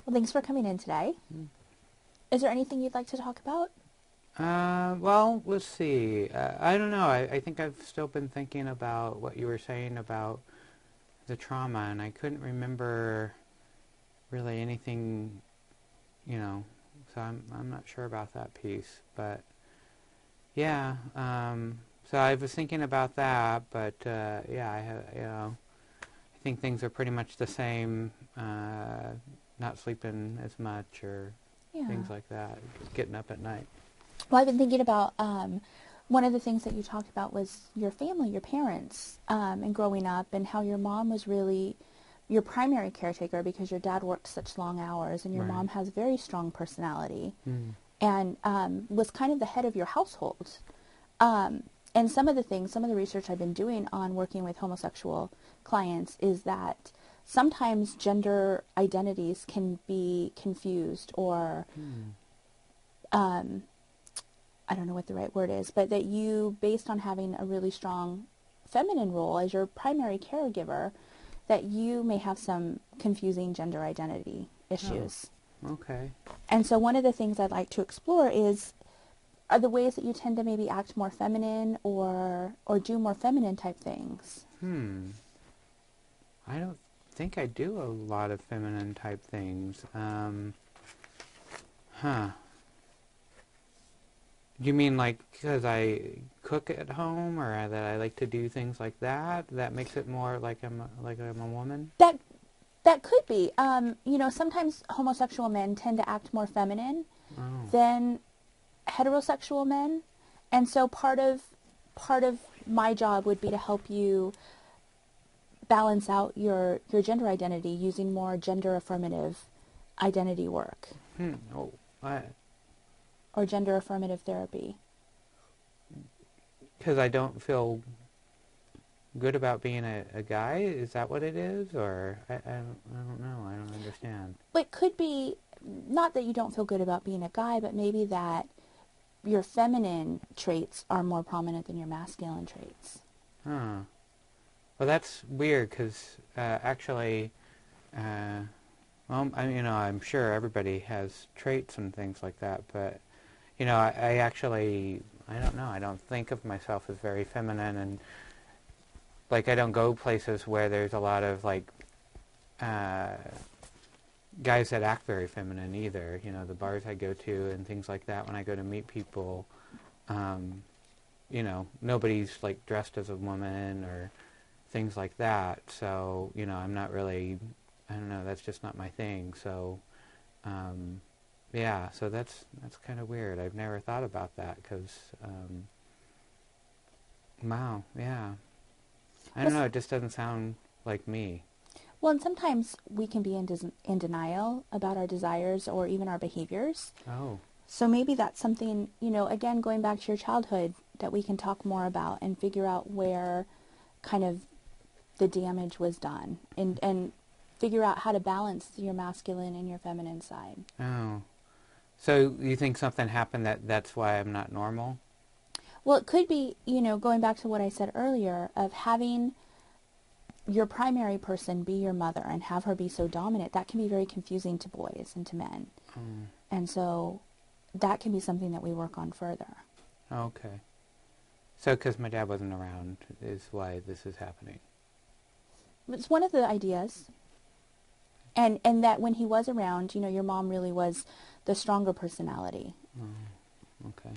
Well, thanks for coming in today. Is there anything you'd like to talk about? Well, let's see. I don't know. I think I've still been thinking about what you were saying about the trauma, and I couldn't remember really anything, you know. So I'm not sure about that piece, but yeah. So I was thinking about that, but yeah, I have, I think things are pretty much the same. Not sleeping as much or Yeah. things like that. Just getting up at night. Well, I've been thinking about one of the things that you talked about was your family, your parents, and growing up, and how your mom was really your primary caretaker because your dad worked such long hours, and your Right. mom has a very strong personality Mm. and was kind of the head of your household. And some of the research I've been doing on working with homosexual clients is that sometimes gender identities can be confused or Mm. um, I don't know what the right word is, but that you, based on having a really strong feminine role as your primary caregiver, that you may have some confusing gender identity Oh, issues. okay. And so one of the things I'd like to explore is are the ways that you tend to maybe act more feminine or do more feminine type things. Hmm. I don't think I do a lot of feminine type things. Huh. Do you mean like because I cook at home, or that I like to do things like that? That makes it more like I'm a woman. That that could be. Sometimes homosexual men tend to act more feminine Oh. than heterosexual men, and so part of my job would be to help you balance out your gender identity using more gender affirmative identity work Hmm. Oh. or gender affirmative therapy. Because I don't feel good about being a guy. Is that what it is, or I don't know. I don't understand. But it could be not that you don't feel good about being a guy, but maybe that your feminine traits are more prominent than your masculine traits. Huh. Well, that's weird because actually, uh, well, I'm sure everybody has traits and things like that, but I actually, I don't know. I don't think of myself as very feminine, and like I don't go places where there's a lot of like uh, guys that act very feminine either. The bars I go to and things like that. When I go to meet people, um, nobody's like dressed as a woman or things like that. So, I'm not really, I don't know, that's just not my thing. So, um, yeah, so that's kind of weird. I've never thought about that because, wow, yeah. I don't Well, know, it just doesn't sound like me. well, and sometimes we can be in denial about our desires or even our behaviors. Oh, So maybe that's something, again, going back to your childhood, that we can talk more about and figure out where kind of the damage was done and figure out how to balance your masculine and your feminine side. oh. So you think something happened that's why I'm not normal? Well, it could be, going back to what I said earlier of having your primary person be your mother and have her be so dominant. That can be very confusing to boys and to men. Oh, And so that can be something that we work on further. okay. So because my dad wasn't around is why this is happening. It's one of the ideas. And that when he was around, your mom really was the stronger personality. Oh, okay.